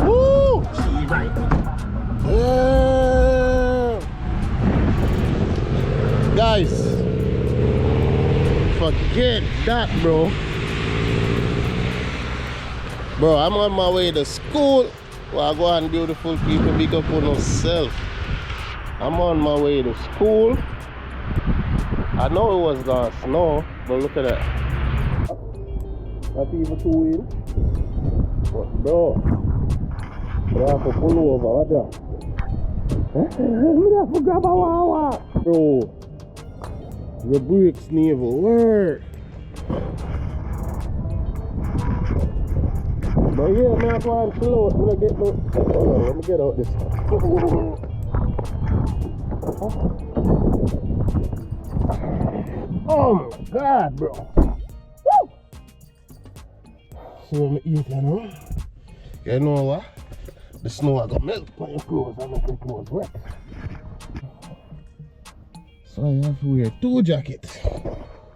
Woo! Yeah. Guys, forget that, bro. Bro, I'm on my way to school. Well, I go on, beautiful people, big up on yourself. I'm on my way to school. I know it was gonna snow, but look at that. Not even 2 inches. But bro, I have to pull over. What the? I have to grab a wawa. Bro, the brakes never work. But yeah, man, I'm going slow. I'm gonna get no. Hold on, let me get out this. Oh my god, bro. Woo! So I'm eating, you know? You know what? The snow I got melt on your clothes and make your clothes wet. So I have to wear 2 jackets.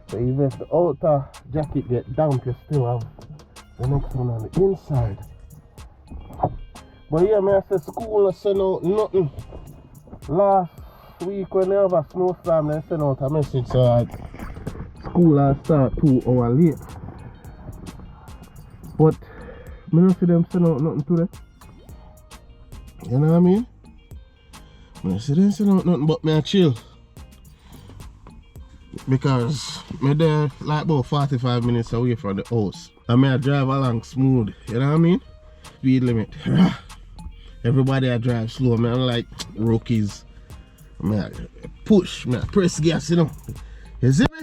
So even if the outer jacket get damp, you still have the next one on the inside. But yeah, man, I said school I sent out nothing. Last week when they have a snowstorm, they sent out a message so school I start 2 hours late. But I don't see them send out nothing today. You know what I mean? I see them send out nothing but me a chill. Because me there like about 45 minutes away from the house. And I drive along smooth, you know what I mean? Speed limit. Everybody I drive slow, man, like rookies. I push, I press gas, you know. You see me?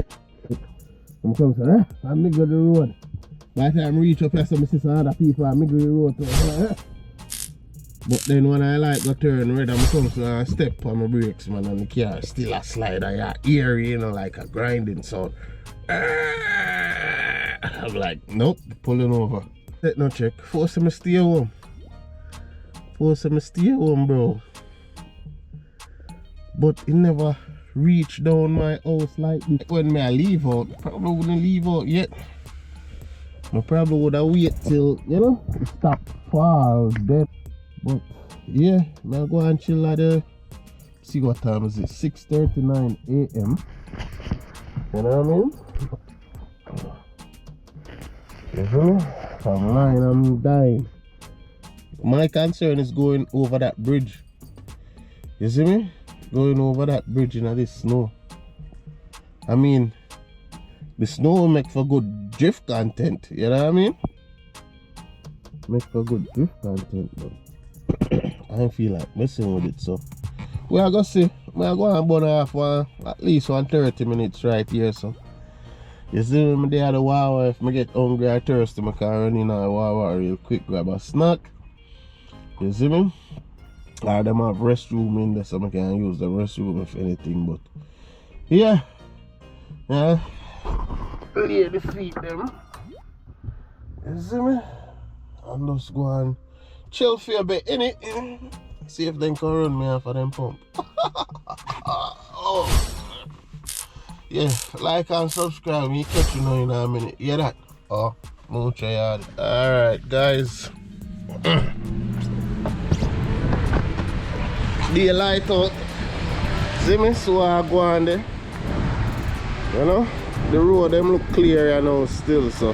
I'm coming, sir. I'm middle of the road. By the time I reach up here, some see some other people are middle of the road. But then when I like go turn red, I'm coming to a step on my brakes, man, and the car still a slide. I hear, you know, like a grinding sound. I'm like, nope, pulling over. Let no check. Force me to stay home. Force me to stay home, bro. But it never reached down my house like this. When I leave out, probably wouldn't leave out yet. I probably would have wait till, you know, it stop fall dead. But yeah, I'll go and chill at the, see what time is it, 6:39 a.m. You know what I mean? You feel me? I'm lying, I'm dying. My concern is going over that bridge. You see me? Going over that bridge in this snow. I mean, the snow will make for good drift content, you know what I mean? Make for good drift content, but I don't feel like messing with it, so we are gonna see. We are going to burn off at least 30 minutes right here, so you see me there at the Wawa. If I get hungry or thirsty, I can run in a Wawa real quick, grab a snack. You see me? Or them have restroom in there, so I can use the restroom if anything, but yeah. Yeah. Lay the feet them. You see me? And just go and chill for a bit, innit? See if they can run me off of them pump. Oh. Yeah, like and subscribe. Me catch you now in a minute. Hear that? Oh, much yard. Alright, guys. Daylight out. See me? So I go on there. You know? The road them look clear you know still, so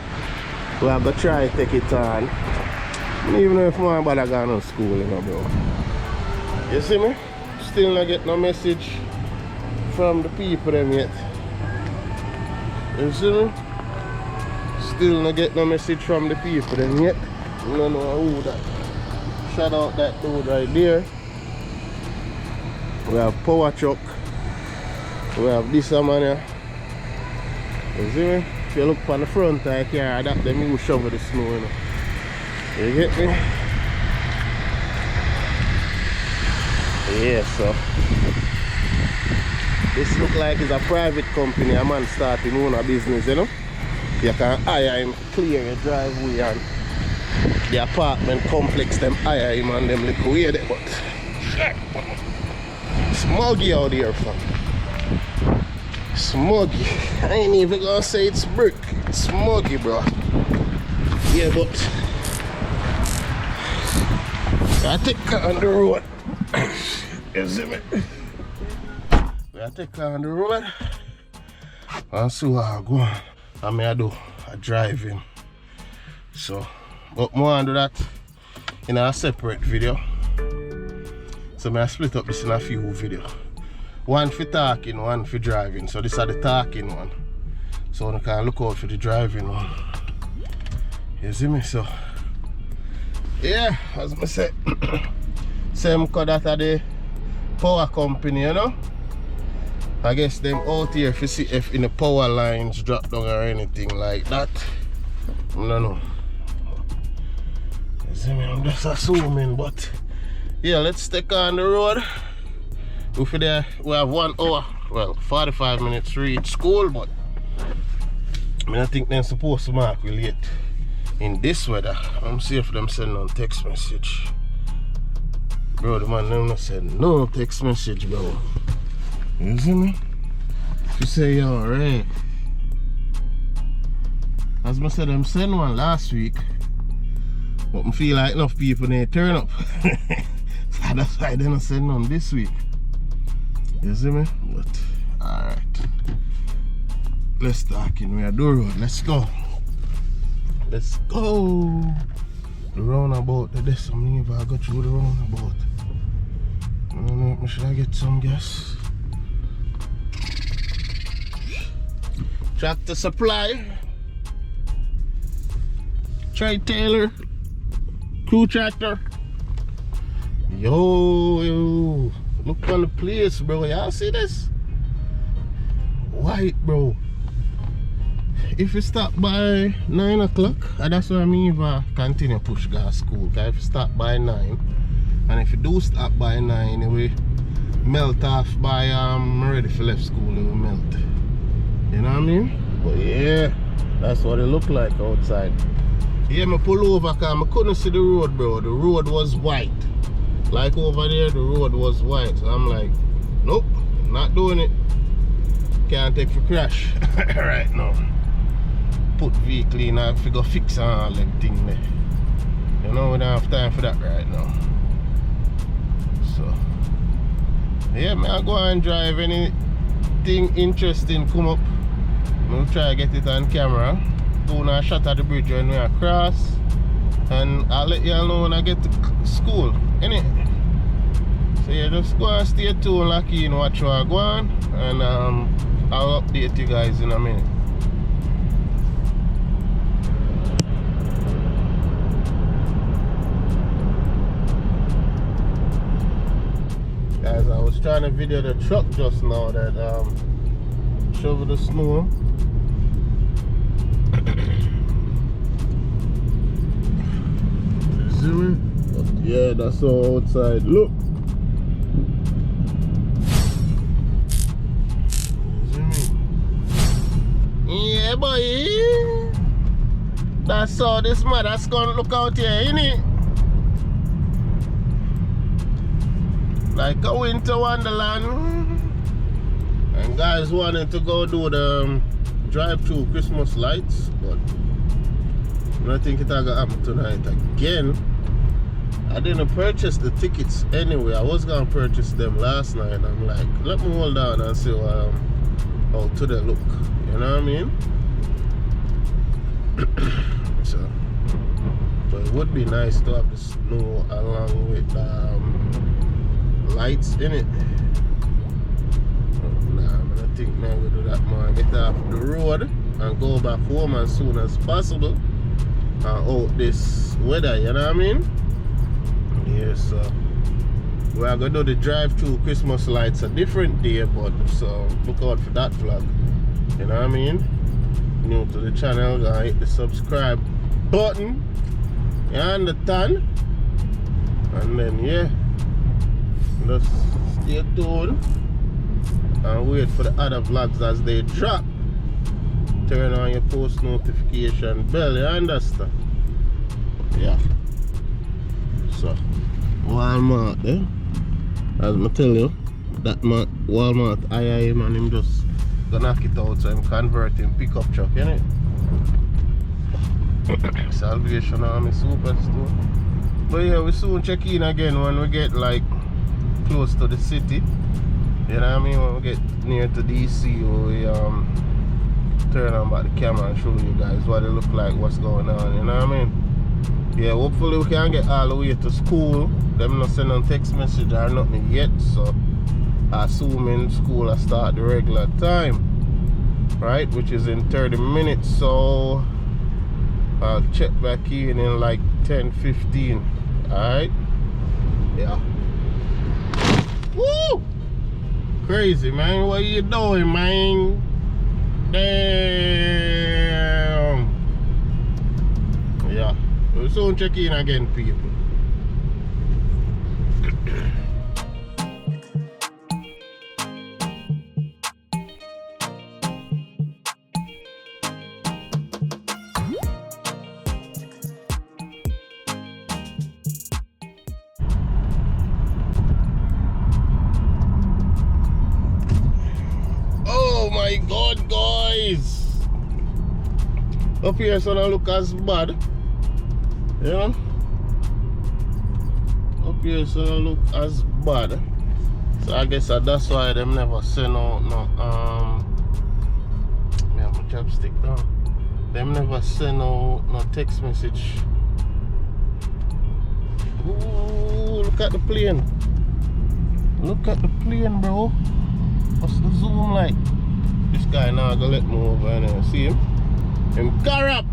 we are gonna try to take it on. Even if my bother gone to school, you know, bro. You see me? Still not get no message from the people them yet. You see me? Still not get no message from the people them yet. You don't know who that. Shout out that dude right there. We have power truck. We have this man here. You see me? If you look on the front, I can adapt them, you shovel the snow, you know. You get me? Yeah, so this look like it's a private company. A man starting own a business, you know. You can hire him to clear your driveway and the apartment complex them hire him and them little way there, but shit. It's muggy out here, fam. Smoggy. I ain't even gonna say it's brick. It's smoggy, bro. Yeah, but I take on the road. You see me? I take on the road and see what I go on. I do a driving. So, but more on do that in a separate video. So I split up this in a few videos. One for talking, one for driving. So this is the talking one. So you can look out for the driving one. You see me? So yeah, as I said, same cause that are the power company, you know. I guess them out here for see if in the power lines drop down or anything like that. I don't know. You see me? I'm just assuming, but yeah, let's take on the road. We have 1 hour, well, 45 minutes to reach school, but I mean, I think they're supposed to mark we late in this weather. I'm see if them send on text message. Bro, the man never said no text message, bro. You see me? You say you're alright. As I said, them send one last week, but I feel like enough people didn't turn up. So that's why they don't send none this week. You see me? But alright. Let's talk in where the road. Let's go. Let's go. The roundabout. There's something if I go through the roundabout. I don't know, should I get some gas? Tractor Supply. Tri-Taylor. Crew tractor. Yo. Look on the place, bro. Y'all see this? White, bro. If you stop by 9 o'clock, that's what I mean if I continue push gas school. Because if you stop by 9, and if you do stop by 9, it will melt off by ready for left school, it will melt. You know what I mean? But yeah, that's what it look like outside. Yeah, I pull over because I couldn't see the road, bro. The road was white. Like over there, the road was white. So I'm like, nope, not doing it. Can't take for crash right now. Put vehicle in and figure fix all them thing there. You know, we don't have time for that right now. So yeah, man, I go and drive. Anything interesting come up, I'll try to get it on camera. Do a shot at the bridge when we cross, and I'll let you all know when I get to school, innit? So yeah, just go and stay tuned, lock in, watch what I go on, and I'll update you guys in a minute. Guys, I was trying to video the truck just now that shovel the snow. See me? But yeah, that's all outside. Look. Yeah, boy. That's all this mother's gonna look out here, innit? Like a winter wonderland. And guys wanted to go do the drive-through Christmas lights, but I think it's gonna happen tonight again. I didn't purchase the tickets anyway. I was gonna purchase them last night. I'm like, let me hold on and see how to they look. You know what I mean? So it would be nice to have the snow along with lights in it. Nah, I don't think man will do that, man. Get off the road and go back home as soon as possible and out this weather, you know what I mean? Yeah, so we are gonna do the drive-through Christmas lights a different day, but so look out for that vlog. You know what I mean? New to the channel, gonna hit the subscribe button. You understand? And then yeah, just stay tuned and wait for the other vlogs as they drop. Turn on your post notification bell, you understand? Yeah. So Walmart there, as I tell you, that man Walmart I man, him just gonna knock it out, so I'm converting pickup truck, innit? Salvation Army Superstore. But yeah, we soon check in again when we get like close to the city. You know what I mean? When we get near to DC, we turn on back the camera and show you guys what it look like, what's going on, you know what I mean? Yeah, hopefully we can get all the way to school. Them not send no text message or nothing yet, so assuming school will start the regular time, right, which is in 30 minutes, so I'll check back in like 10-15. Alright, yeah. Woo! Crazy, man. What you doing, man? Damn. Yeah, we'll soon check in again, people. Oh my god, guys, up here so don't look as bad, you know. Up here so don't look as bad, so I guess that's why them never send out no yeah, my chopstick down. Them never send out no text message. Ooh, look at the plane. Look at the plane, bro. What's the zoom like? This guy now gonna let me over and see him. Him corrupt.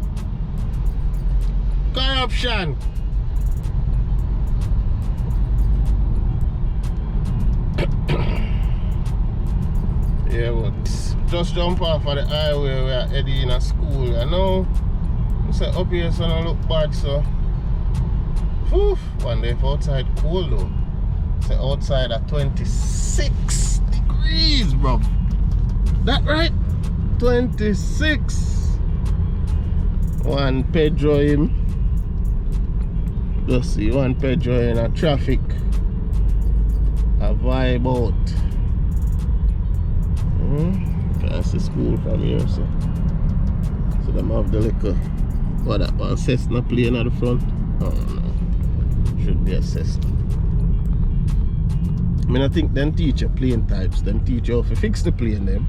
Corruption. Yeah, but just jump off of the highway. We are heading in a school, you know. I say up here so don't look bad, so. Whew, one day for outside cold though. Say outside at 26 degrees, bro. That right? 26. One Pedro him. Just see one Pedro in a traffic. A vibe out. That's the school from here, so. So them have the liquor. What that one Cessna plane at the front? Oh no. Should be a Cessna. I mean, I think them teach you plane types. Them teach you how to fix the plane them.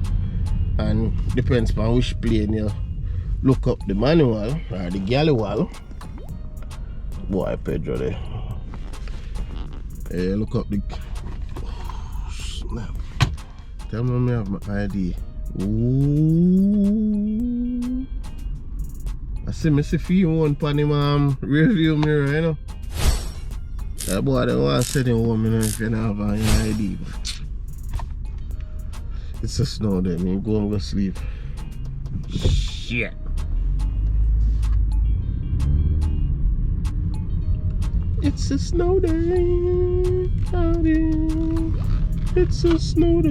And depends on which plane you look up the manual or the galley-wall. Boy, Pedro there. Hey, look up the... Oh, snap. Tell me I have my ID. Ooh. I see me see for you one pan him review mirror, you know. That boy don't want to send him home, you know, if you don't have an ID. It's a snow then, you go and go sleep. Shit. It's a snow day, howdy. It's a snow day,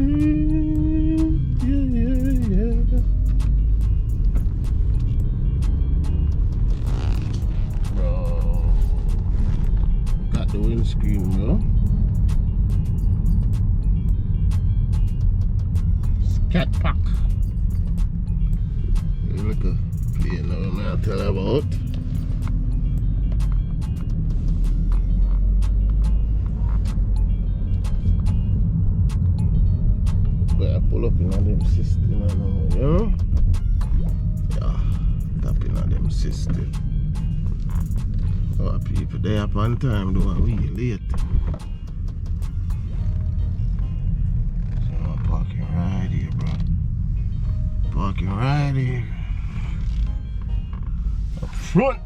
yeah. Bro, got the windscreen, bro. Cat pack. Look at plane now, I'll tell you about. But I pull up in them system now, you know? Yeah, tapping on them system. Oh, people, they up on time, though, we late. Right here, bro. Parking right here. Up front.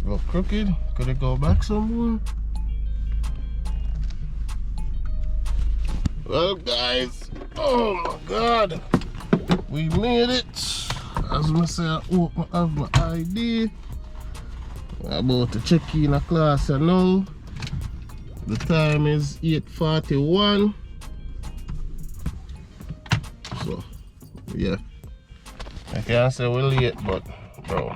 Go crooked. Could it go back somewhere? Well, guys. Oh my God. We made it. As I say, I have my ID. We're about to check in a class now. The time is 8:41. So, yeah. I can't say we're late, but Bro,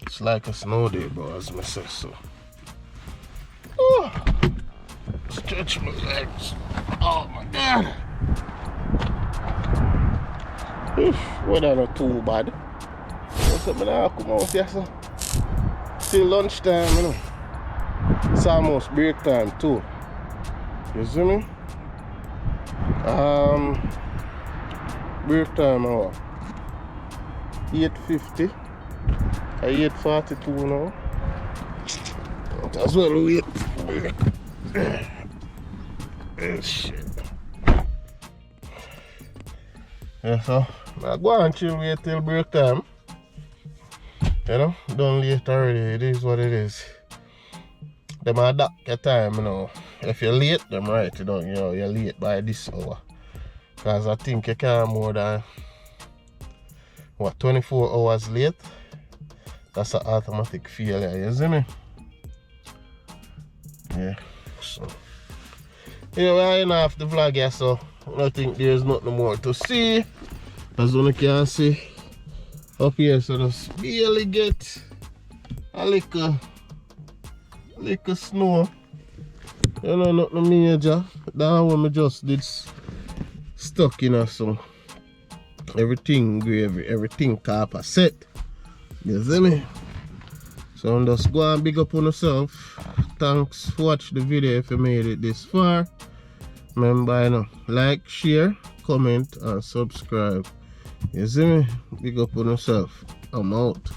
it's like a snow day, bro, as I say so. Oh, stretch my legs. Oh my god. Weather not too bad. What's up, man? Come out here, so. Still lunchtime, you know. It's almost break time too. You see me? Break time hour. 8:50. 8:42 now. Might as well wait. Shit. Yeah, so I go and chill, wait till break time. You know, done late already. It is what it is. Them adapt your time, you know. If you're late, them right, you know, you're late by this hour. Because I think you can't more than 24 hours late. That's an automatic failure, you see me? Yeah, so anyway, I end off the vlog here, so I think there's nothing more to see. As you can see up here, so just barely get a little snow. You know, nothing major. That one I just did stuck, you know, so everything gravy, everything copper set. You see me? So I'm just go and big up on yourself. Thanks for watching the video if you made it this far. Remember, you know, like, share, comment and subscribe. You see me? Big up on yourself. I'm out.